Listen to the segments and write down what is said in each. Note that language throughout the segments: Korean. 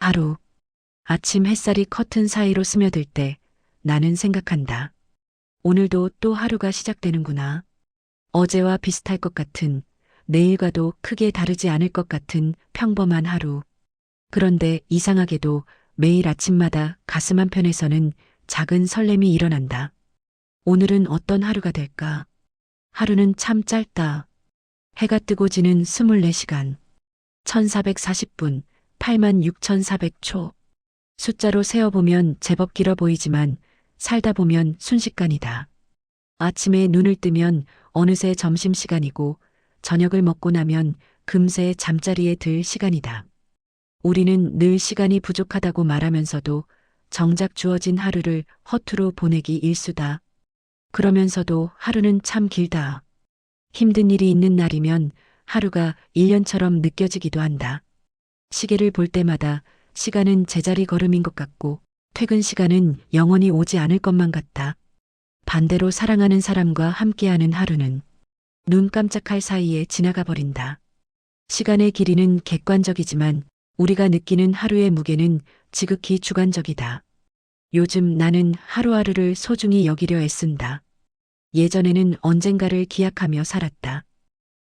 하루, 아침 햇살이 커튼 사이로 스며들 때 나는 생각한다. 오늘도 또 하루가 시작되는구나. 어제와 비슷할 것 같은, 내일과도 크게 다르지 않을 것 같은 평범한 하루. 그런데 이상하게도 매일 아침마다 가슴 한편에서는 작은 설렘이 일어난다. 오늘은 어떤 하루가 될까? 하루는 참 짧다. 해가 뜨고 지는 24시간, 1440분, 86,400초. 숫자로 세어보면 제법 길어 보이지만 살다 보면 순식간이다. 아침에 눈을 뜨면 어느새 점심시간이고 저녁을 먹고 나면 금세 잠자리에 들 시간이다. 우리는 늘 시간이 부족하다고 말하면서도 정작 주어진 하루를 허투루 보내기 일쑤다. 그러면서도 하루는 참 길다. 힘든 일이 있는 날이면 하루가 1년처럼 느껴지기도 한다. 시계를 볼 때마다 시간은 제자리 걸음인 것 같고 퇴근 시간은 영원히 오지 않을 것만 같다. 반대로 사랑하는 사람과 함께하는 하루는 눈 깜짝할 사이에 지나가 버린다. 시간의 길이는 객관적이지만 우리가 느끼는 하루의 무게는 지극히 주관적이다. 요즘 나는 하루하루를 소중히 여기려 애쓴다. 예전에는 언젠가를 기약하며 살았다.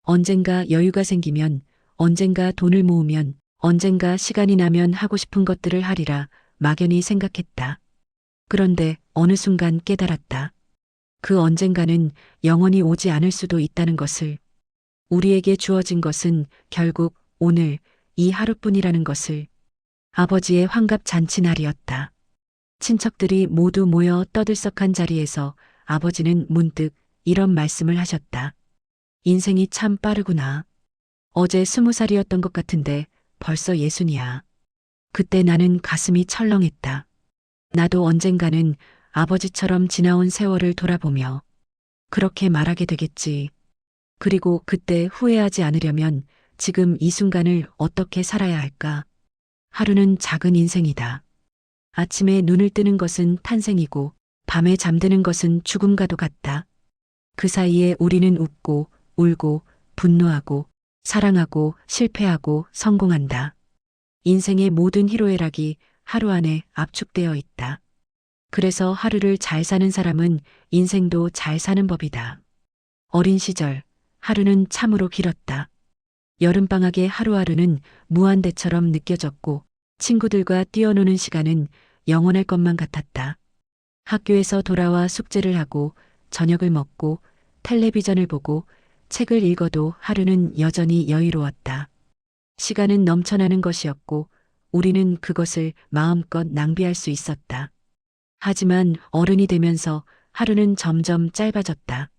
언젠가 여유가 생기면, 언젠가 돈을 모으면, 언젠가 시간이 나면 하고 싶은 것들을 하리라 막연히 생각했다. 그런데 어느 순간 깨달았다. 그 언젠가는 영원히 오지 않을 수도 있다는 것을. 우리에게 주어진 것은 결국 오늘 이 하루뿐이라는 것을. 아버지의 환갑 잔치 날이었다. 친척들이 모두 모여 떠들썩한 자리에서 아버지는 문득 이런 말씀을 하셨다. 인생이 참 빠르구나. 어제 20살이었던 것 같은데 벌써 60이야. 그때 나는 가슴이 철렁했다. 나도 언젠가는 아버지처럼 지나온 세월을 돌아보며 그렇게 말하게 되겠지. 그리고 그때 후회하지 않으려면 지금 이 순간을 어떻게 살아야 할까? 하루는 작은 인생이다. 아침에 눈을 뜨는 것은 탄생이고 밤에 잠드는 것은 죽음과도 같다. 그 사이에 우리는 웃고 울고 분노하고 사랑하고 실패하고 성공한다. 인생의 모든 희로애락이 하루 안에 압축되어 있다. 그래서 하루를 잘 사는 사람은 인생도 잘 사는 법이다. 어린 시절, 하루는 참으로 길었다. 여름방학의 하루하루는 무한대처럼 느껴졌고 친구들과 뛰어노는 시간은 영원할 것만 같았다. 학교에서 돌아와 숙제를 하고 저녁을 먹고 텔레비전을 보고 책을 읽어도 하루는 여전히 여유로웠다. 시간은 넘쳐나는 것이었고 우리는 그것을 마음껏 낭비할 수 있었다. 하지만 어른이 되면서 하루는 점점 짧아졌다.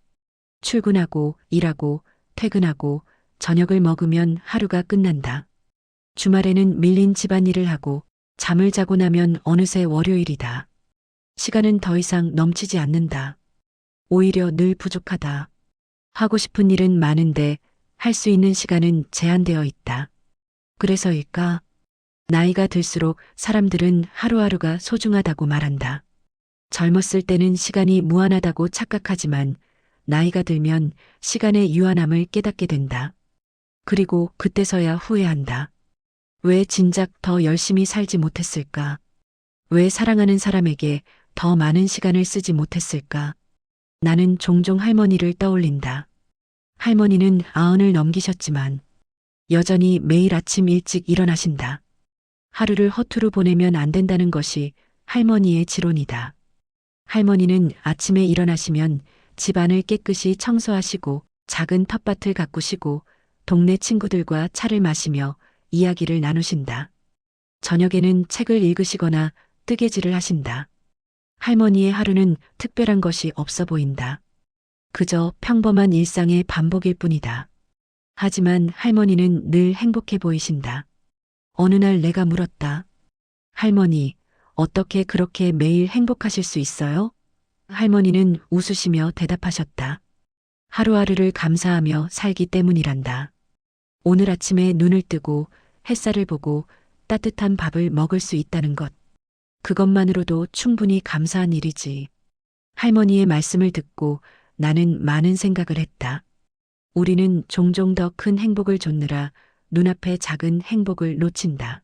출근하고 일하고 퇴근하고 저녁을 먹으면 하루가 끝난다. 주말에는 밀린 집안일을 하고 잠을 자고 나면 어느새 월요일이다. 시간은 더 이상 넘치지 않는다. 오히려 늘 부족하다. 하고 싶은 일은 많은데 할 수 있는 시간은 제한되어 있다. 그래서일까? 나이가 들수록 사람들은 하루하루가 소중하다고 말한다. 젊었을 때는 시간이 무한하다고 착각하지만 나이가 들면 시간의 유한함을 깨닫게 된다. 그리고 그때서야 후회한다. 왜 진작 더 열심히 살지 못했을까? 왜 사랑하는 사람에게 더 많은 시간을 쓰지 못했을까? 나는 종종 할머니를 떠올린다. 할머니는 90을 넘기셨지만 여전히 매일 아침 일찍 일어나신다. 하루를 허투루 보내면 안 된다는 것이 할머니의 지론이다. 할머니는 아침에 일어나시면 집안을 깨끗이 청소하시고 작은 텃밭을 가꾸시고 동네 친구들과 차를 마시며 이야기를 나누신다. 저녁에는 책을 읽으시거나 뜨개질을 하신다. 할머니의 하루는 특별한 것이 없어 보인다. 그저 평범한 일상의 반복일 뿐이다. 하지만 할머니는 늘 행복해 보이신다. 어느 날 내가 물었다. 할머니, 어떻게 그렇게 매일 행복하실 수 있어요? 할머니는 웃으시며 대답하셨다. 하루하루를 감사하며 살기 때문이란다. 오늘 아침에 눈을 뜨고 햇살을 보고 따뜻한 밥을 먹을 수 있다는 것. 그것만으로도 충분히 감사한 일이지. 할머니의 말씀을 듣고 나는 많은 생각을 했다. 우리는 종종 더 큰 행복을 좇느라 눈앞의 작은 행복을 놓친다.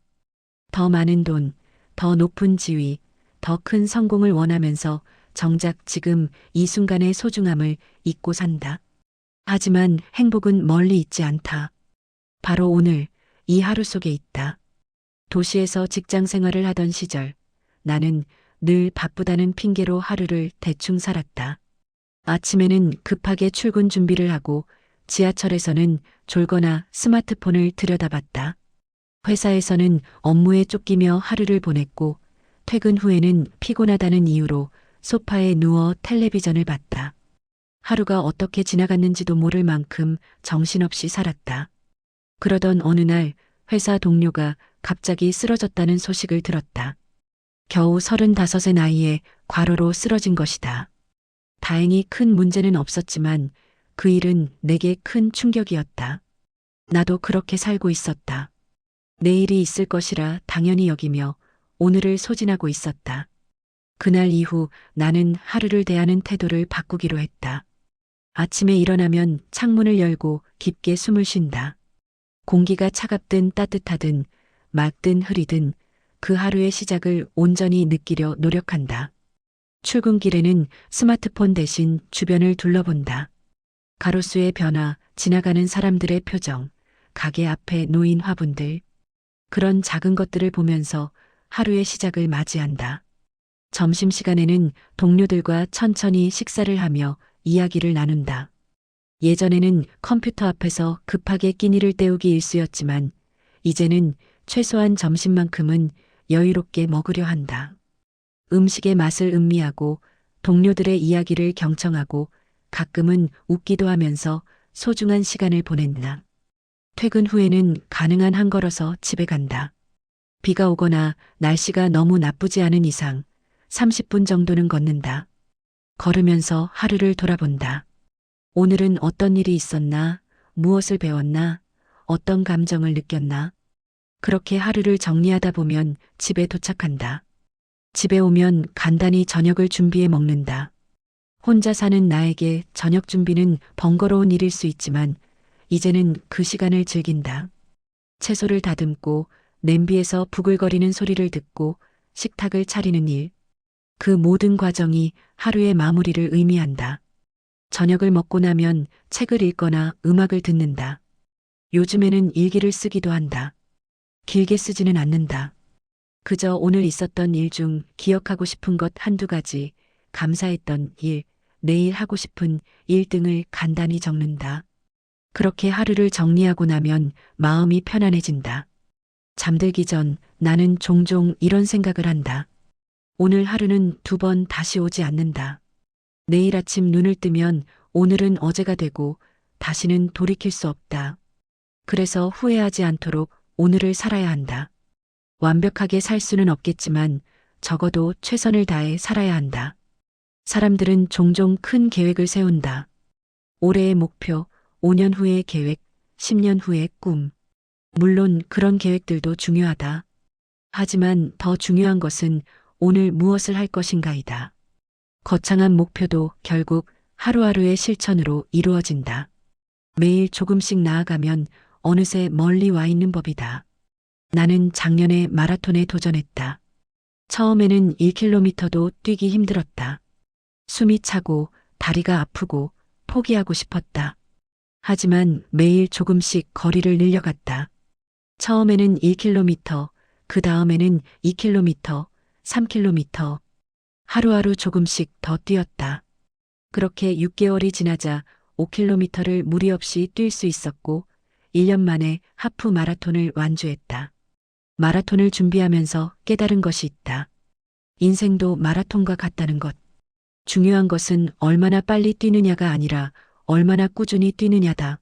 더 많은 돈, 더 높은 지위, 더 큰 성공을 원하면서 정작 지금 이 순간의 소중함을 잊고 산다. 하지만 행복은 멀리 있지 않다. 바로 오늘, 이 하루 속에 있다. 도시에서 직장 생활을 하던 시절, 나는 늘 바쁘다는 핑계로 하루를 대충 살았다. 아침에는 급하게 출근 준비를 하고 지하철에서는 졸거나 스마트폰을 들여다봤다. 회사에서는 업무에 쫓기며 하루를 보냈고 퇴근 후에는 피곤하다는 이유로 소파에 누워 텔레비전을 봤다. 하루가 어떻게 지나갔는지도 모를 만큼 정신없이 살았다. 그러던 어느 날 회사 동료가 갑자기 쓰러졌다는 소식을 들었다. 겨우 35의 나이에 과로로 쓰러진 것이다. 다행히 큰 문제는 없었지만 그 일은 내게 큰 충격이었다. 나도 그렇게 살고 있었다. 내일이 있을 것이라 당연히 여기며 오늘을 소진하고 있었다. 그날 이후 나는 하루를 대하는 태도를 바꾸기로 했다. 아침에 일어나면 창문을 열고 깊게 숨을 쉰다. 공기가 차갑든 따뜻하든 맑든 흐리든 그 하루의 시작을 온전히 느끼려 노력한다. 출근길에는 스마트폰 대신 주변을 둘러본다. 가로수의 변화, 지나가는 사람들의 표정, 가게 앞에 놓인 화분들. 그런 작은 것들을 보면서 하루의 시작을 맞이한다. 점심시간에는 동료들과 천천히 식사를 하며 이야기를 나눈다. 예전에는 컴퓨터 앞에서 급하게 끼니를 때우기 일쑤였지만 이제는 최소한 점심만큼은 여유롭게 먹으려 한다. 음식의 맛을 음미하고 동료들의 이야기를 경청하고 가끔은 웃기도 하면서 소중한 시간을 보낸다. 퇴근 후에는 가능한 한 걸어서 집에 간다. 비가 오거나 날씨가 너무 나쁘지 않은 이상 30분 정도는 걷는다. 걸으면서 하루를 돌아본다. 오늘은 어떤 일이 있었나, 무엇을 배웠나, 어떤 감정을 느꼈나. 그렇게 하루를 정리하다 보면 집에 도착한다. 집에 오면 간단히 저녁을 준비해 먹는다. 혼자 사는 나에게 저녁 준비는 번거로운 일일 수 있지만 이제는 그 시간을 즐긴다. 채소를 다듬고 냄비에서 부글거리는 소리를 듣고 식탁을 차리는 일. 그 모든 과정이 하루의 마무리를 의미한다. 저녁을 먹고 나면 책을 읽거나 음악을 듣는다. 요즘에는 일기를 쓰기도 한다. 길게 쓰지는 않는다. 그저 오늘 있었던 일 중 기억하고 싶은 것 한두 가지, 감사했던 일, 내일 하고 싶은 일 등을 간단히 적는다. 그렇게 하루를 정리하고 나면 마음이 편안해진다. 잠들기 전 나는 종종 이런 생각을 한다. 오늘 하루는 2번 다시 오지 않는다. 내일 아침 눈을 뜨면 오늘은 어제가 되고 다시는 돌이킬 수 없다. 그래서 후회하지 않도록 오늘을 살아야 한다. 완벽하게 살 수는 없겠지만 적어도 최선을 다해 살아야 한다. 사람들은 종종 큰 계획을 세운다. 올해의 목표, 5년 후의 계획, 10년 후의 꿈. 물론 그런 계획들도 중요하다. 하지만 더 중요한 것은 오늘 무엇을 할 것인가이다. 거창한 목표도 결국 하루하루의 실천으로 이루어진다. 매일 조금씩 나아가면 어느새 멀리 와 있는 법이다. 나는 작년에 마라톤에 도전했다. 처음에는 1km도 뛰기 힘들었다. 숨이 차고 다리가 아프고 포기하고 싶었다. 하지만 매일 조금씩 거리를 늘려갔다. 처음에는 1km, 그 다음에는 2km, 3km. 하루하루 조금씩 더 뛰었다. 그렇게 6개월이 지나자 5km를 무리 없이 뛸 수 있었고 1년 만에 하프 마라톤을 완주했다. 마라톤을 준비하면서 깨달은 것이 있다. 인생도 마라톤과 같다는 것. 중요한 것은 얼마나 빨리 뛰느냐가 아니라 얼마나 꾸준히 뛰느냐다.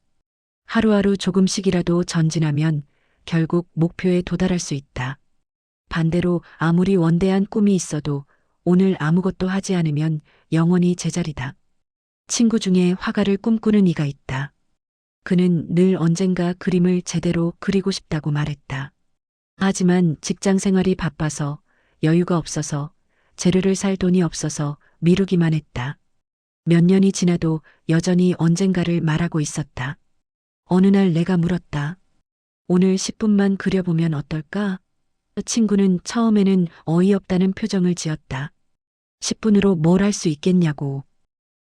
하루하루 조금씩이라도 전진하면 결국 목표에 도달할 수 있다. 반대로 아무리 원대한 꿈이 있어도 오늘 아무것도 하지 않으면 영원히 제자리다. 친구 중에 화가를 꿈꾸는 이가 있다. 그는 늘 언젠가 그림을 제대로 그리고 싶다고 말했다. 하지만 직장 생활이 바빠서 여유가 없어서 재료를 살 돈이 없어서 미루기만 했다. 몇 년이 지나도 여전히 언젠가를 말하고 있었다. 어느 날 내가 물었다. 오늘 10분만 그려보면 어떨까? 친구는 처음에는 어이없다는 표정을 지었다. 10분으로 뭘 할 수 있겠냐고.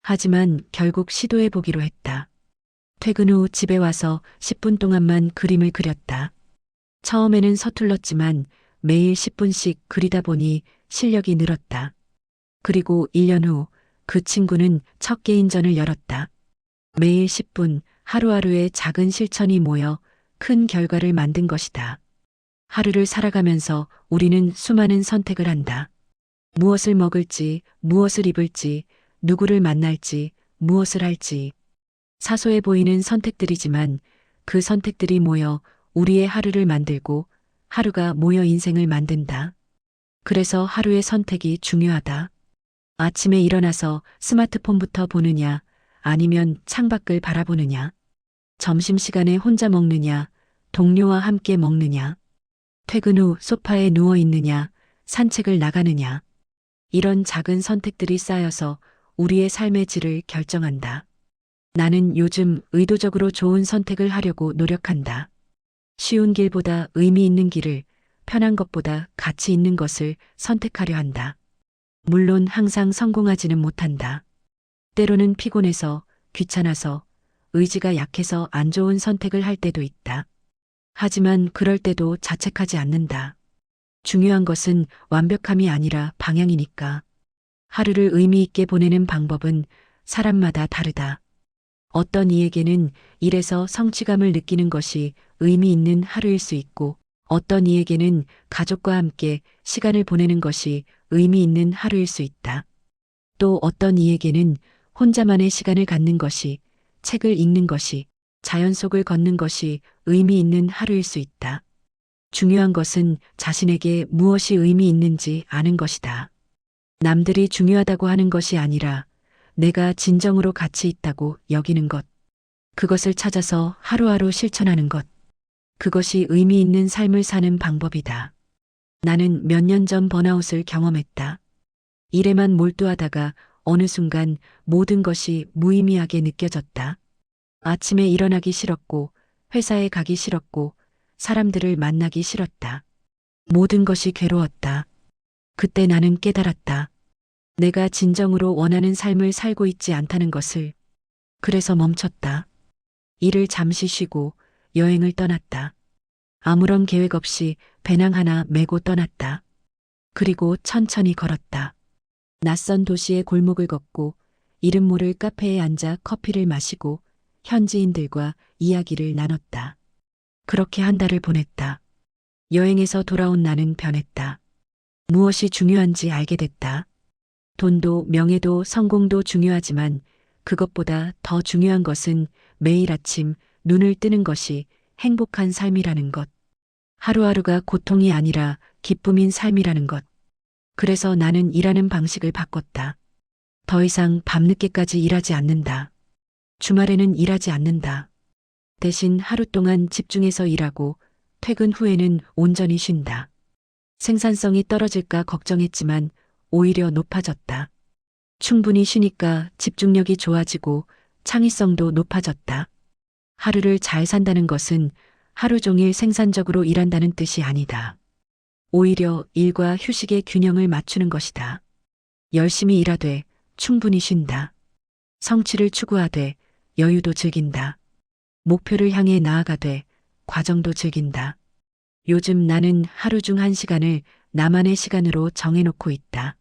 하지만 결국 시도해 보기로 했다. 퇴근 후 집에 와서 10분 동안만 그림을 그렸다. 처음에는 서툴렀지만 매일 10분씩 그리다 보니 실력이 늘었다. 그리고 1년 후 그 친구는 첫 개인전을 열었다. 매일 10분 하루하루의 작은 실천이 모여 큰 결과를 만든 것이다. 하루를 살아가면서 우리는 수많은 선택을 한다. 무엇을 먹을지, 무엇을 입을지, 누구를 만날지, 무엇을 할지. 사소해 보이는 선택들이지만 그 선택들이 모여 우리의 하루를 만들고 하루가 모여 인생을 만든다. 그래서 하루의 선택이 중요하다. 아침에 일어나서 스마트폰부터 보느냐, 아니면 창밖을 바라보느냐, 점심시간에 혼자 먹느냐, 동료와 함께 먹느냐, 퇴근 후 소파에 누워 있느냐, 산책을 나가느냐. 이런 작은 선택들이 쌓여서 우리의 삶의 질을 결정한다. 나는 요즘 의도적으로 좋은 선택을 하려고 노력한다. 쉬운 길보다 의미 있는 길을, 편한 것보다 가치 있는 것을 선택하려 한다. 물론 항상 성공하지는 못한다. 때로는 피곤해서, 귀찮아서, 의지가 약해서 안 좋은 선택을 할 때도 있다. 하지만 그럴 때도 자책하지 않는다. 중요한 것은 완벽함이 아니라 방향이니까. 하루를 의미 있게 보내는 방법은 사람마다 다르다. 어떤 이에게는 일에서 성취감을 느끼는 것이 의미 있는 하루일 수 있고, 어떤 이에게는 가족과 함께 시간을 보내는 것이 의미 있는 하루일 수 있다. 또 어떤 이에게는 혼자만의 시간을 갖는 것이, 책을 읽는 것이, 자연 속을 걷는 것이 의미 있는 하루일 수 있다. 중요한 것은 자신에게 무엇이 의미 있는지 아는 것이다. 남들이 중요하다고 하는 것이 아니라 내가 진정으로 가치 있다고 여기는 것. 그것을 찾아서 하루하루 실천하는 것. 그것이 의미 있는 삶을 사는 방법이다. 나는 몇 년 전 번아웃을 경험했다. 일에만 몰두하다가 어느 순간 모든 것이 무의미하게 느껴졌다. 아침에 일어나기 싫었고, 회사에 가기 싫었고, 사람들을 만나기 싫었다. 모든 것이 괴로웠다. 그때 나는 깨달았다. 내가 진정으로 원하는 삶을 살고 있지 않다는 것을. 그래서 멈췄다. 일을 잠시 쉬고 여행을 떠났다. 아무런 계획 없이 배낭 하나 메고 떠났다. 그리고 천천히 걸었다. 낯선 도시의 골목을 걷고 이름 모를 카페에 앉아 커피를 마시고 현지인들과 이야기를 나눴다. 그렇게 한 달을 보냈다. 여행에서 돌아온 나는 변했다. 무엇이 중요한지 알게 됐다. 돈도 명예도 성공도 중요하지만 그것보다 더 중요한 것은 매일 아침 눈을 뜨는 것이 행복한 삶이라는 것. 하루하루가 고통이 아니라 기쁨인 삶이라는 것. 그래서 나는 일하는 방식을 바꿨다. 더 이상 밤늦게까지 일하지 않는다. 주말에는 일하지 않는다. 대신 하루 동안 집중해서 일하고 퇴근 후에는 온전히 쉰다. 생산성이 떨어질까 걱정했지만 오히려 높아졌다. 충분히 쉬니까 집중력이 좋아지고 창의성도 높아졌다. 하루를 잘 산다는 것은 하루 종일 생산적으로 일한다는 뜻이 아니다. 오히려 일과 휴식의 균형을 맞추는 것이다. 열심히 일하되 충분히 쉰다. 성취를 추구하되 여유도 즐긴다. 목표를 향해 나아가되 과정도 즐긴다. 요즘 나는 하루 중 1시간을 나만의 시간으로 정해놓고 있다.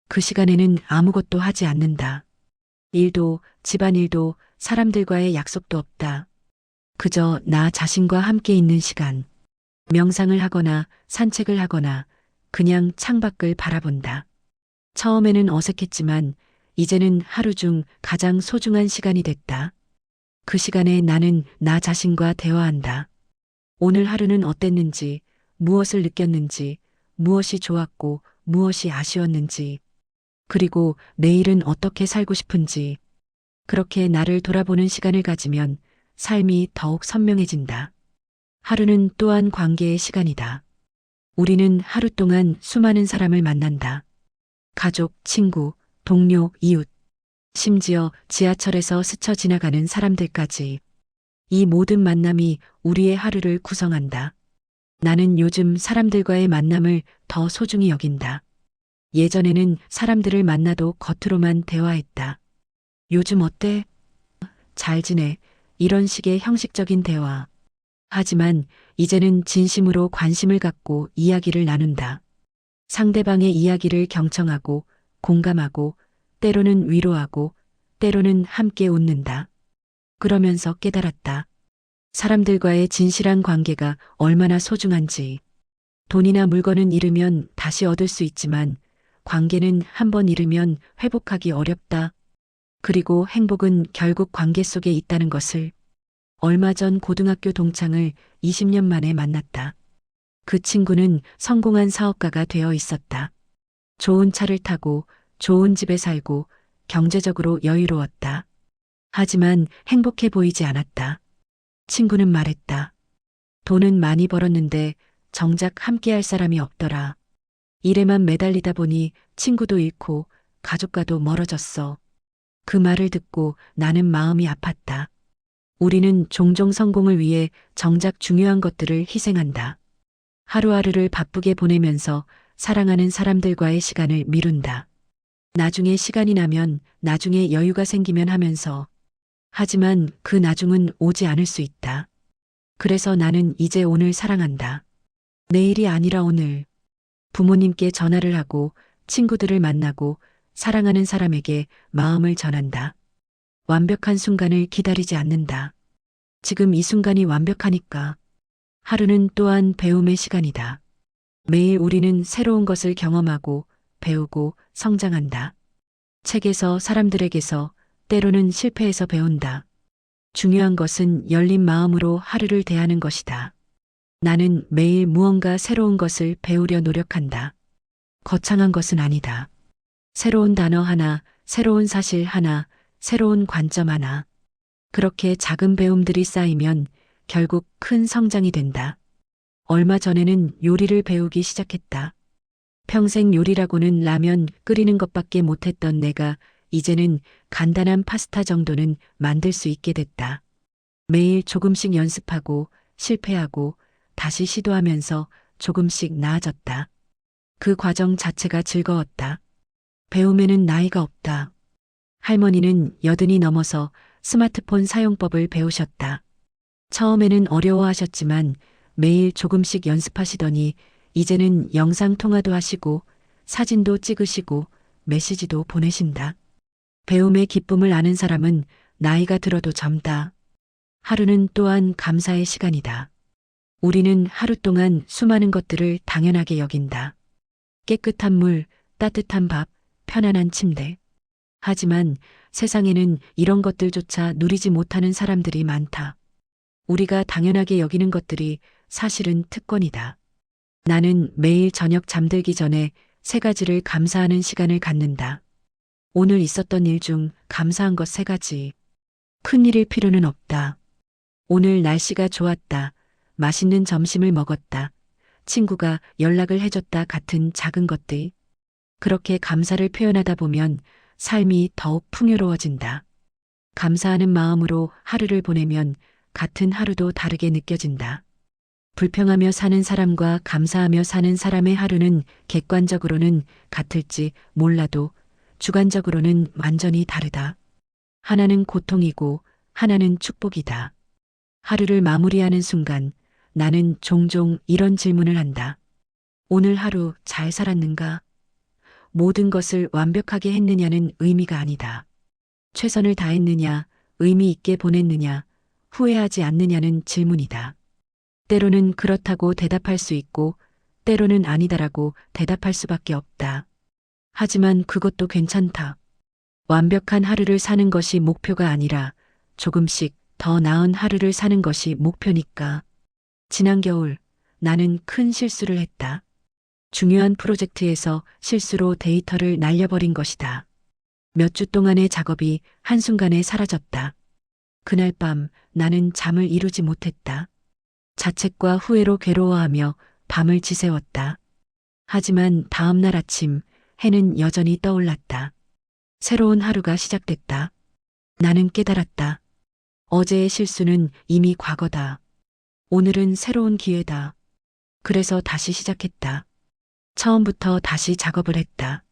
그 시간에는 아무것도 하지 않는다. 일도, 집안일도, 사람들과의 약속도 없다. 그저 나 자신과 함께 있는 시간. 명상을 하거나 산책을 하거나 그냥 창밖을 바라본다. 처음에는 어색했지만 이제는 하루 중 가장 소중한 시간이 됐다. 그 시간에 나는 나 자신과 대화한다. 오늘 하루는 어땠는지, 무엇을 느꼈는지, 무엇이 좋았고 무엇이 아쉬웠는지, 그리고 내일은 어떻게 살고 싶은지. 그렇게 나를 돌아보는 시간을 가지면 삶이 더욱 선명해진다. 하루는 또한 관계의 시간이다. 우리는 하루 동안 수많은 사람을 만난다. 가족, 친구, 동료, 이웃, 심지어 지하철에서 스쳐 지나가는 사람들까지. 이 모든 만남이 우리의 하루를 구성한다. 나는 요즘 사람들과의 만남을 더 소중히 여긴다. 예전에는 사람들을 만나도 겉으로만 대화했다. 요즘 어때? 잘 지내? 이런 식의 형식적인 대화. 하지만 이제는 진심으로 관심을 갖고 이야기를 나눈다. 상대방의 이야기를 경청하고 공감하고 때로는 위로하고 때로는 함께 웃는다. 그러면서 깨달았다. 사람들과의 진실한 관계가 얼마나 소중한지. 돈이나 물건은 잃으면 다시 얻을 수 있지만 관계는 한번 잃으면 회복하기 어렵다. 그리고 행복은 결국 관계 속에 있다는 것을. 얼마 전 고등학교 동창을 20년 만에 만났다. 그 친구는 성공한 사업가가 되어 있었다. 좋은 차를 타고 좋은 집에 살고 경제적으로 여유로웠다. 하지만 행복해 보이지 않았다. 친구는 말했다. 돈은 많이 벌었는데 정작 함께할 사람이 없더라. 일에만 매달리다 보니 친구도 잃고 가족과도 멀어졌어. 그 말을 듣고 나는 마음이 아팠다. 우리는 종종 성공을 위해 정작 중요한 것들을 희생한다. 하루하루를 바쁘게 보내면서 사랑하는 사람들과의 시간을 미룬다. 나중에 시간이 나면, 나중에 여유가 생기면 하면서. 하지만 그 나중은 오지 않을 수 있다. 그래서 나는 이제 오늘 사랑한다. 내일이 아니라 오늘. 부모님께 전화를 하고 친구들을 만나고 사랑하는 사람에게 마음을 전한다. 완벽한 순간을 기다리지 않는다. 지금 이 순간이 완벽하니까. 하루는 또한 배움의 시간이다. 매일 우리는 새로운 것을 경험하고 배우고 성장한다. 책에서, 사람들에게서, 때로는 실패해서 배운다. 중요한 것은 열린 마음으로 하루를 대하는 것이다. 나는 매일 무언가 새로운 것을 배우려 노력한다. 거창한 것은 아니다. 새로운 단어 하나, 새로운 사실 하나, 새로운 관점 하나. 그렇게 작은 배움들이 쌓이면 결국 큰 성장이 된다. 얼마 전에는 요리를 배우기 시작했다. 평생 요리라고는 라면 끓이는 것밖에 못했던 내가 이제는 간단한 파스타 정도는 만들 수 있게 됐다. 매일 조금씩 연습하고 실패하고 다시 시도하면서 조금씩 나아졌다. 그 과정 자체가 즐거웠다. 배움에는 나이가 없다. 할머니는 80이 넘어서 스마트폰 사용법을 배우셨다. 처음에는 어려워하셨지만 매일 조금씩 연습하시더니 이제는 영상 통화도 하시고 사진도 찍으시고 메시지도 보내신다. 배움의 기쁨을 아는 사람은 나이가 들어도 젊다. 하루는 또한 감사의 시간이다. 우리는 하루 동안 수많은 것들을 당연하게 여긴다. 깨끗한 물, 따뜻한 밥, 편안한 침대. 하지만 세상에는 이런 것들조차 누리지 못하는 사람들이 많다. 우리가 당연하게 여기는 것들이 사실은 특권이다. 나는 매일 저녁 잠들기 전에 3가지를 감사하는 시간을 갖는다. 오늘 있었던 일 중 감사한 것 3가지. 큰 일일 필요는 없다. 오늘 날씨가 좋았다. 맛있는 점심을 먹었다. 친구가 연락을 해줬다 같은 작은 것들. 그렇게 감사를 표현하다 보면 삶이 더욱 풍요로워진다. 감사하는 마음으로 하루를 보내면 같은 하루도 다르게 느껴진다. 불평하며 사는 사람과 감사하며 사는 사람의 하루는 객관적으로는 같을지 몰라도 주관적으로는 완전히 다르다. 하나는 고통이고 하나는 축복이다. 하루를 마무리하는 순간 나는 종종 이런 질문을 한다. 오늘 하루 잘 살았는가? 모든 것을 완벽하게 했느냐는 의미가 아니다. 최선을 다했느냐, 의미 있게 보냈느냐, 후회하지 않느냐는 질문이다. 때로는 그렇다고 대답할 수 있고 때로는 아니다라고 대답할 수밖에 없다. 하지만 그것도 괜찮다. 완벽한 하루를 사는 것이 목표가 아니라 조금씩 더 나은 하루를 사는 것이 목표니까. 지난 겨울 나는 큰 실수를 했다. 중요한 프로젝트에서 실수로 데이터를 날려버린 것이다. 몇 주 동안의 작업이 한순간에 사라졌다. 그날 밤 나는 잠을 이루지 못했다. 자책과 후회로 괴로워하며 밤을 지새웠다. 하지만 다음 날 아침 해는 여전히 떠올랐다. 새로운 하루가 시작됐다. 나는 깨달았다. 어제의 실수는 이미 과거다. 오늘은 새로운 기회다. 그래서 다시 시작했다. 처음부터 다시 작업을 했다.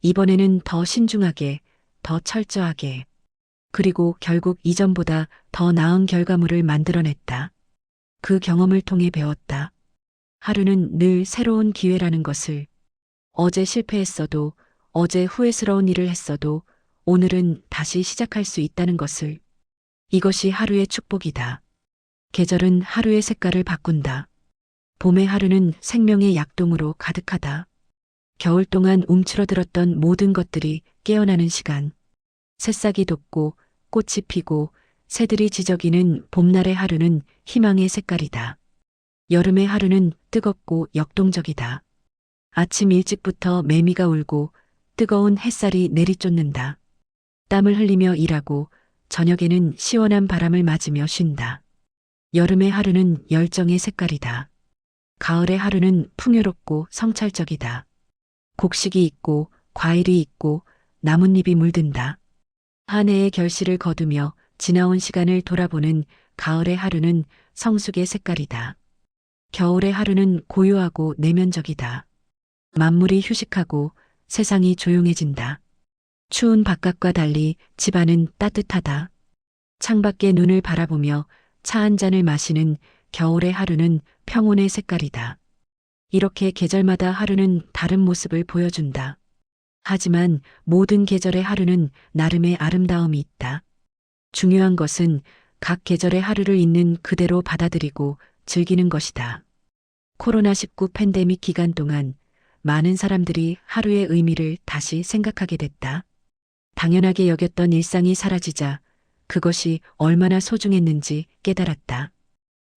이번에는 더 신중하게, 더 철저하게. 그리고 결국 이전보다 더 나은 결과물을 만들어냈다. 그 경험을 통해 배웠다. 하루는 늘 새로운 기회라는 것을. 어제 실패했어도, 어제 후회스러운 일을 했어도 오늘은 다시 시작할 수 있다는 것을. 이것이 하루의 축복이다. 계절은 하루의 색깔을 바꾼다. 봄의 하루는 생명의 약동으로 가득하다. 겨울 동안 움츠러들었던 모든 것들이 깨어나는 시간. 새싹이 돋고 꽃이 피고 새들이 지저귀는 봄날의 하루는 희망의 색깔이다. 여름의 하루는 뜨겁고 역동적이다. 아침 일찍부터 매미가 울고 뜨거운 햇살이 내리쫓는다. 땀을 흘리며 일하고 저녁에는 시원한 바람을 맞으며 쉰다. 여름의 하루는 열정의 색깔이다. 가을의 하루는 풍요롭고 성찰적이다. 곡식이 있고 과일이 있고 나뭇잎이 물든다. 한 해의 결실을 거두며 지나온 시간을 돌아보는 가을의 하루는 성숙의 색깔이다. 겨울의 하루는 고요하고 내면적이다. 만물이 휴식하고 세상이 조용해진다. 추운 바깥과 달리 집안은 따뜻하다. 창밖에 눈을 바라보며 차 한 잔을 마시는 겨울의 하루는 평온의 색깔이다. 이렇게 계절마다 하루는 다른 모습을 보여준다. 하지만 모든 계절의 하루는 나름의 아름다움이 있다. 중요한 것은 각 계절의 하루를 있는 그대로 받아들이고 즐기는 것이다. 코로나19 팬데믹 기간 동안 많은 사람들이 하루의 의미를 다시 생각하게 됐다. 당연하게 여겼던 일상이 사라지자 그것이 얼마나 소중했는지 깨달았다.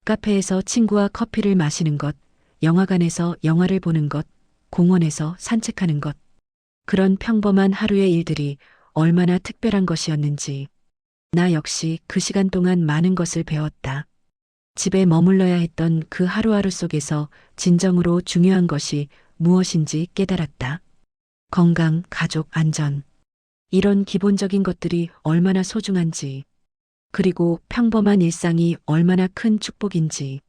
카페에서 친구와 커피를 마시는 것, 영화관에서 영화를 보는 것, 공원에서 산책하는 것. 그런 평범한 하루의 일들이 얼마나 특별한 것이었는지. 나 역시 그 시간 동안 많은 것을 배웠다. 집에 머물러야 했던 그 하루하루 속에서 진정으로 중요한 것이 무엇인지 깨달았다. 건강, 가족, 안전. 이런 기본적인 것들이 얼마나 소중한지. 그리고 평범한 일상이 얼마나 큰 축복인지.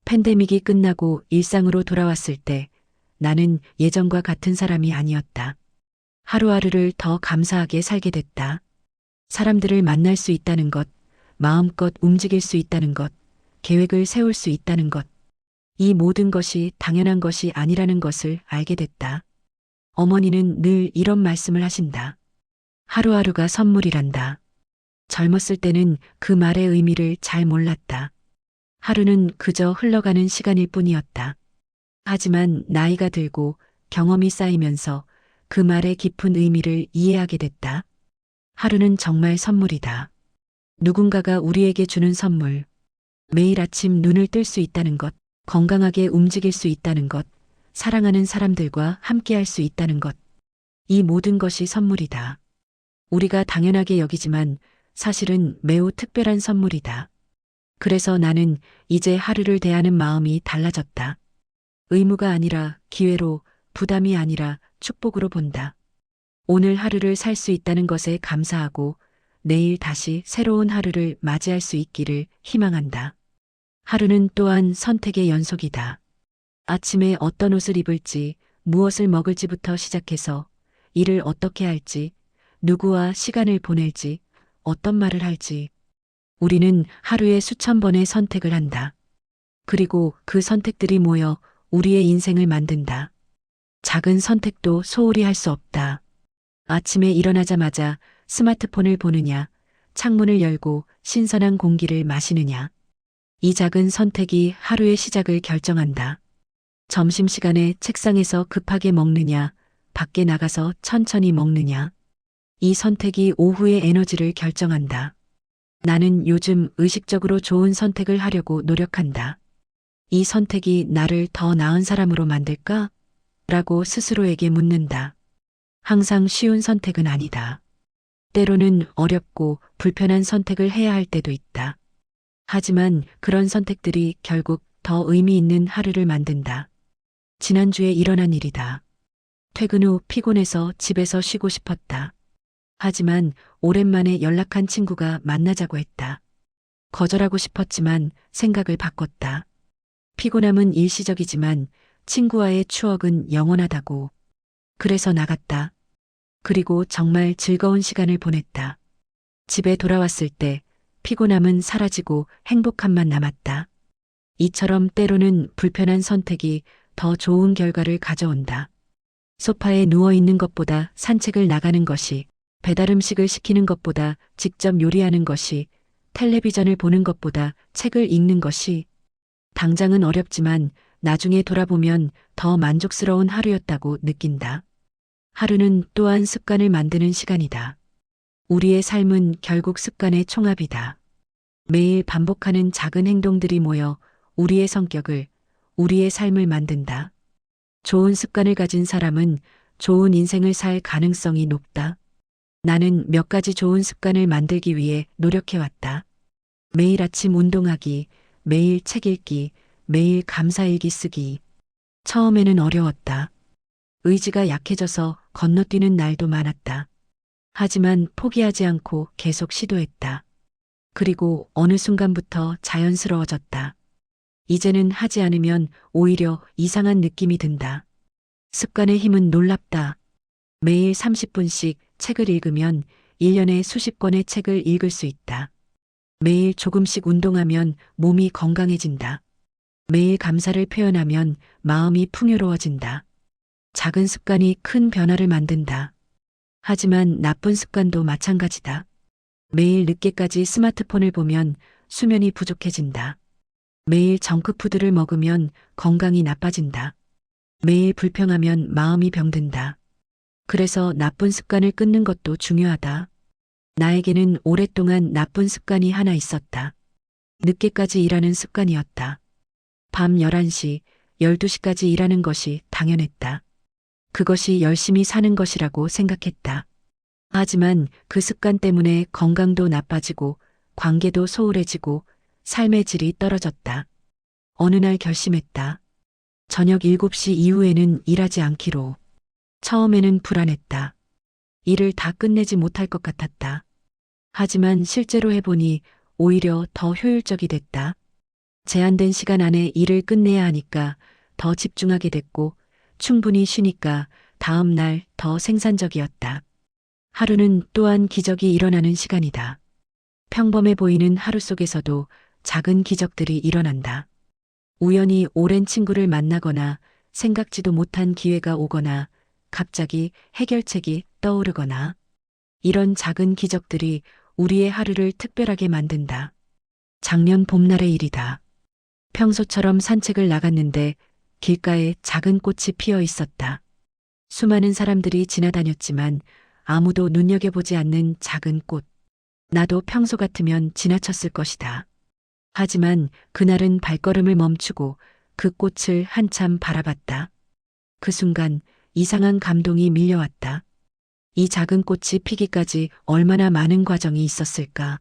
팬데믹이 끝나고 일상으로 돌아왔을 때 나는 예전과 같은 사람이 아니었다. 하루하루를 더 감사하게 살게 됐다. 사람들을 만날 수 있다는 것, 마음껏 움직일 수 있다는 것, 계획을 세울 수 있다는 것. 이 모든 것이 당연한 것이 아니라는 것을 알게 됐다. 어머니는 늘 이런 말씀을 하신다. 하루하루가 선물이란다. 젊었을 때는 그 말의 의미를 잘 몰랐다. 하루는 그저 흘러가는 시간일 뿐이었다. 하지만 나이가 들고 경험이 쌓이면서 그 말의 깊은 의미를 이해하게 됐다. 하루는 정말 선물이다. 누군가가 우리에게 주는 선물. 매일 아침 눈을 뜰 수 있다는 것, 건강하게 움직일 수 있다는 것, 사랑하는 사람들과 함께할 수 있다는 것. 이 모든 것이 선물이다. 우리가 당연하게 여기지만 사실은 매우 특별한 선물이다. 그래서 나는 이제 하루를 대하는 마음이 달라졌다. 의무가 아니라 기회로, 부담이 아니라 축복으로 본다. 오늘 하루를 살 수 있다는 것에 감사하고 내일 다시 새로운 하루를 맞이할 수 있기를 희망한다. 하루는 또한 선택의 연속이다. 아침에 어떤 옷을 입을지, 무엇을 먹을지부터 시작해서 일을 어떻게 할지, 누구와 시간을 보낼지, 어떤 말을 할지. 우리는 하루에 수천 번의 선택을 한다. 그리고 그 선택들이 모여 우리의 인생을 만든다. 작은 선택도 소홀히 할 수 없다. 아침에 일어나자마자 스마트폰을 보느냐, 창문을 열고 신선한 공기를 마시느냐. 이 작은 선택이 하루의 시작을 결정한다. 점심시간에 책상에서 급하게 먹느냐, 밖에 나가서 천천히 먹느냐. 이 선택이 오후의 에너지를 결정한다. 나는 요즘 의식적으로 좋은 선택을 하려고 노력한다. 이 선택이 나를 더 나은 사람으로 만들까? 라고 스스로에게 묻는다. 항상 쉬운 선택은 아니다. 때로는 어렵고 불편한 선택을 해야 할 때도 있다. 하지만 그런 선택들이 결국 더 의미 있는 하루를 만든다. 지난주에 일어난 일이다. 퇴근 후 피곤해서 집에서 쉬고 싶었다. 하지만 오랜만에 연락한 친구가 만나자고 했다. 거절하고 싶었지만 생각을 바꿨다. 피곤함은 일시적이지만 친구와의 추억은 영원하다고. 그래서 나갔다. 그리고 정말 즐거운 시간을 보냈다. 집에 돌아왔을 때 피곤함은 사라지고 행복함만 남았다. 이처럼 때로는 불편한 선택이 더 좋은 결과를 가져온다. 소파에 누워 있는 것보다 산책을 나가는 것이, 배달 음식을 시키는 것보다 직접 요리하는 것이, 텔레비전을 보는 것보다 책을 읽는 것이, 당장은 어렵지만 나중에 돌아보면 더 만족스러운 하루였다고 느낀다. 하루는 또한 습관을 만드는 시간이다. 우리의 삶은 결국 습관의 총합이다. 매일 반복하는 작은 행동들이 모여 우리의 성격을, 우리의 삶을 만든다. 좋은 습관을 가진 사람은 좋은 인생을 살 가능성이 높다. 나는 몇 가지 좋은 습관을 만들기 위해 노력해왔다. 매일 아침 운동하기, 매일 책 읽기, 매일 감사일기 쓰기. 처음에는 어려웠다. 의지가 약해져서 건너뛰는 날도 많았다. 하지만 포기하지 않고 계속 시도했다. 그리고 어느 순간부터 자연스러워졌다. 이제는 하지 않으면 오히려 이상한 느낌이 든다. 습관의 힘은 놀랍다. 매일 30분씩 책을 읽으면 1년에 수십 권의 책을 읽을 수 있다. 매일 조금씩 운동하면 몸이 건강해진다. 매일 감사를 표현하면 마음이 풍요로워진다. 작은 습관이 큰 변화를 만든다. 하지만 나쁜 습관도 마찬가지다. 매일 늦게까지 스마트폰을 보면 수면이 부족해진다. 매일 정크푸드를 먹으면 건강이 나빠진다. 매일 불평하면 마음이 병든다. 그래서 나쁜 습관을 끊는 것도 중요하다. 나에게는 오랫동안 나쁜 습관이 하나 있었다. 늦게까지 일하는 습관이었다. 밤 11시, 12시까지 일하는 것이 당연했다. 그것이 열심히 사는 것이라고 생각했다. 하지만 그 습관 때문에 건강도 나빠지고 관계도 소홀해지고 삶의 질이 떨어졌다. 어느 날 결심했다. 저녁 7시 이후에는 일하지 않기로. 처음에는 불안했다. 일을 다 끝내지 못할 것 같았다. 하지만 실제로 해보니 오히려 더 효율적이 됐다. 제한된 시간 안에 일을 끝내야 하니까 더 집중하게 됐고 충분히 쉬니까 다음 날 더 생산적이었다. 하루는 또한 기적이 일어나는 시간이다. 평범해 보이는 하루 속에서도 작은 기적들이 일어난다. 우연히 오랜 친구를 만나거나 생각지도 못한 기회가 오거나 갑자기 해결책이 떠오르거나 이런 작은 기적들이 우리의 하루를 특별하게 만든다. 작년 봄날의 일이다. 평소처럼 산책을 나갔는데 길가에 작은 꽃이 피어 있었다. 수많은 사람들이 지나다녔지만 아무도 눈여겨보지 않는 작은 꽃. 나도 평소 같으면 지나쳤을 것이다. 하지만 그날은 발걸음을 멈추고 그 꽃을 한참 바라봤다. 그 순간 이상한 감동이 밀려왔다. 이 작은 꽃이 피기까지 얼마나 많은 과정이 있었을까.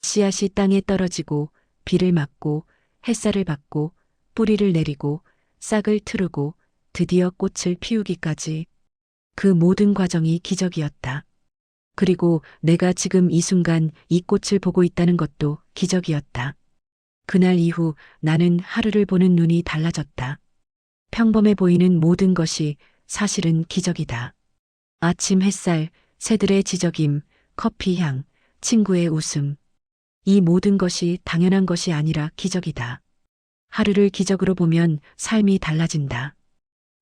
씨앗이 땅에 떨어지고 비를 맞고 햇살을 받고 뿌리를 내리고 싹을 트르고 드디어 꽃을 피우기까지. 그 모든 과정이 기적이었다. 그리고 내가 지금 이 순간 이 꽃을 보고 있다는 것도 기적이었다. 그날 이후 나는 하루를 보는 눈이 달라졌다. 평범해 보이는 모든 것이 사실은 기적이다. 아침 햇살, 새들의 지저귐, 커피 향, 친구의 웃음. 이 모든 것이 당연한 것이 아니라 기적이다. 하루를 기적으로 보면 삶이 달라진다.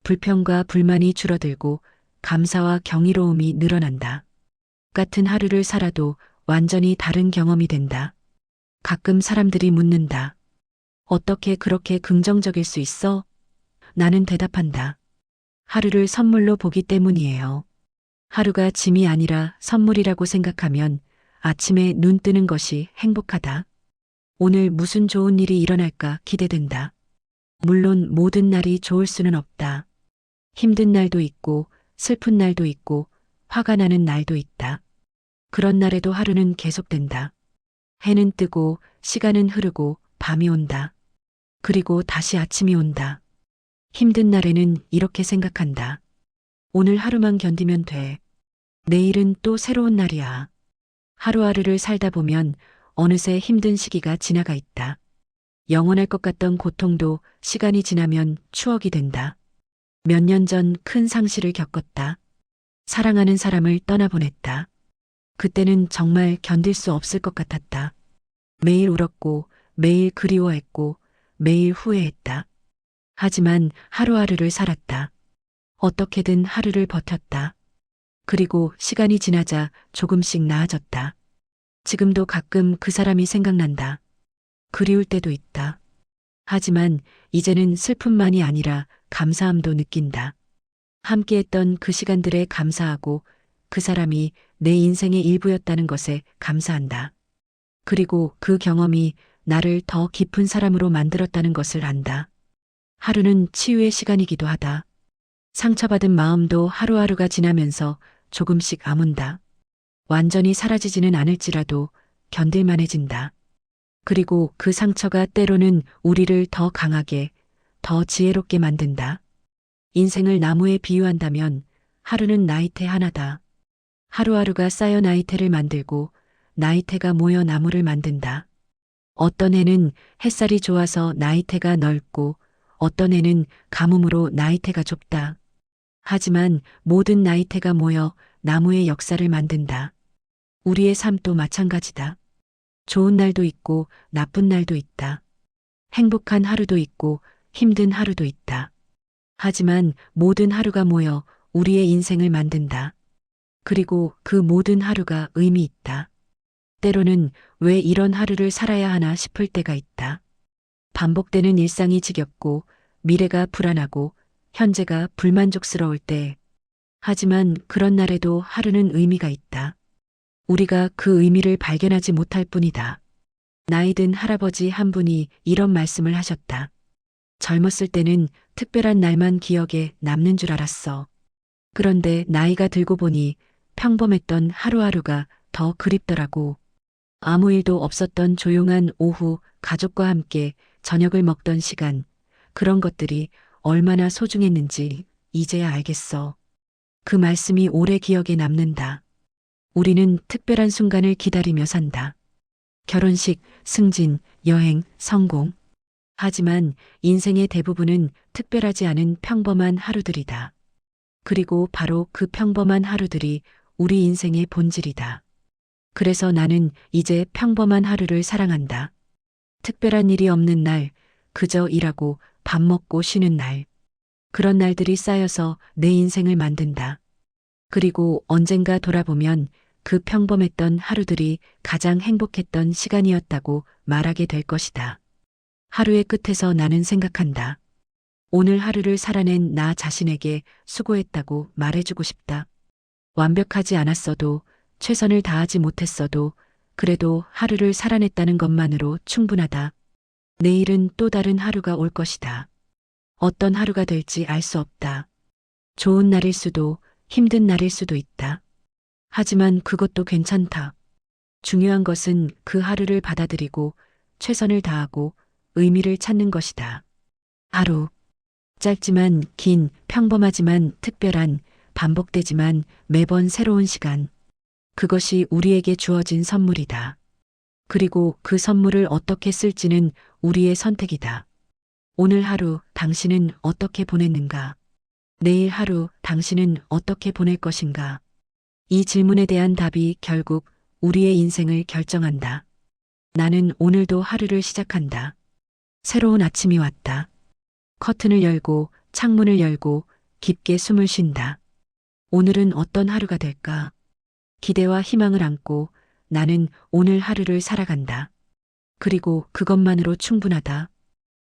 불평과 불만이 줄어들고 감사와 경이로움이 늘어난다. 같은 하루를 살아도 완전히 다른 경험이 된다. 가끔 사람들이 묻는다. 어떻게 그렇게 긍정적일 수 있어? 나는 대답한다. 하루를 선물로 보기 때문이에요. 하루가 짐이 아니라 선물이라고 생각하면 아침에 눈 뜨는 것이 행복하다. 오늘 무슨 좋은 일이 일어날까 기대된다. 물론 모든 날이 좋을 수는 없다. 힘든 날도 있고 슬픈 날도 있고 화가 나는 날도 있다. 그런 날에도 하루는 계속된다. 해는 뜨고 시간은 흐르고 밤이 온다. 그리고 다시 아침이 온다. 힘든 날에는 이렇게 생각한다. 오늘 하루만 견디면 돼. 내일은 또 새로운 날이야. 하루하루를 살다 보면 어느새 힘든 시기가 지나가 있다. 영원할 것 같던 고통도 시간이 지나면 추억이 된다. 몇 년 전 큰 상실을 겪었다. 사랑하는 사람을 떠나보냈다. 그때는 정말 견딜 수 없을 것 같았다. 매일 울었고, 매일 그리워했고, 매일 후회했다. 하지만 하루하루를 살았다. 어떻게든 하루를 버텼다. 그리고 시간이 지나자 조금씩 나아졌다. 지금도 가끔 그 사람이 생각난다. 그리울 때도 있다. 하지만 이제는 슬픔만이 아니라 감사함도 느낀다. 함께했던 그 시간들에 감사하고 그 사람이 내 인생의 일부였다는 것에 감사한다. 그리고 그 경험이 나를 더 깊은 사람으로 만들었다는 것을 안다. 하루는 치유의 시간이기도 하다. 상처받은 마음도 하루하루가 지나면서 조금씩 아문다. 완전히 사라지지는 않을지라도 견딜만해진다. 그리고 그 상처가 때로는 우리를 더 강하게, 더 지혜롭게 만든다. 인생을 나무에 비유한다면 하루는 나이테 하나다. 하루하루가 쌓여 나이테를 만들고 나이테가 모여 나무를 만든다. 어떤 해는 햇살이 좋아서 나이테가 넓고 어떤 해는 가뭄으로 나이테가 좁다. 하지만 모든 나이테가 모여 나무의 역사를 만든다. 우리의 삶도 마찬가지다. 좋은 날도 있고 나쁜 날도 있다. 행복한 하루도 있고 힘든 하루도 있다. 하지만 모든 하루가 모여 우리의 인생을 만든다. 그리고 그 모든 하루가 의미 있다. 때로는 왜 이런 하루를 살아야 하나 싶을 때가 있다. 반복되는 일상이 지겹고 미래가 불안하고 현재가 불만족스러울 때. 하지만 그런 날에도 하루는 의미가 있다. 우리가 그 의미를 발견하지 못할 뿐이다. 나이든 할아버지 한 분이 이런 말씀을 하셨다. 젊었을 때는 특별한 날만 기억에 남는 줄 알았어. 그런데 나이가 들고 보니 평범했던 하루하루가 더 그립더라고. 아무 일도 없었던 조용한 오후, 가족과 함께 저녁을 먹던 시간, 그런 것들이 얼마나 소중했는지 이제야 알겠어. 그 말씀이 오래 기억에 남는다. 우리는 특별한 순간을 기다리며 산다. 결혼식, 승진, 여행, 성공. 하지만 인생의 대부분은 특별하지 않은 평범한 하루들이다. 그리고 바로 그 평범한 하루들이 우리 인생의 본질이다. 그래서 나는 이제 평범한 하루를 사랑한다. 특별한 일이 없는 날, 그저 일하고 밥 먹고 쉬는 날. 그런 날들이 쌓여서 내 인생을 만든다. 그리고 언젠가 돌아보면 그 평범했던 하루들이 가장 행복했던 시간이었다고 말하게 될 것이다. 하루의 끝에서 나는 생각한다. 오늘 하루를 살아낸 나 자신에게 수고했다고 말해주고 싶다. 완벽하지 않았어도, 최선을 다하지 못했어도, 그래도 하루를 살아냈다는 것만으로 충분하다. 내일은 또 다른 하루가 올 것이다. 어떤 하루가 될지 알 수 없다. 좋은 날일 수도, 힘든 날일 수도 있다. 하지만 그것도 괜찮다. 중요한 것은 그 하루를 받아들이고 최선을 다하고 의미를 찾는 것이다. 하루. 짧지만 긴, 평범하지만 특별한, 반복되지만 매번 새로운 시간. 그것이 우리에게 주어진 선물이다. 그리고 그 선물을 어떻게 쓸지는 우리의 선택이다. 오늘 하루 당신은 어떻게 보냈는가? 내일 하루 당신은 어떻게 보낼 것인가? 이 질문에 대한 답이 결국 우리의 인생을 결정한다. 나는 오늘도 하루를 시작한다. 새로운 아침이 왔다. 커튼을 열고 창문을 열고 깊게 숨을 쉰다. 오늘은 어떤 하루가 될까? 기대와 희망을 안고 나는 오늘 하루를 살아간다. 그리고 그것만으로 충분하다.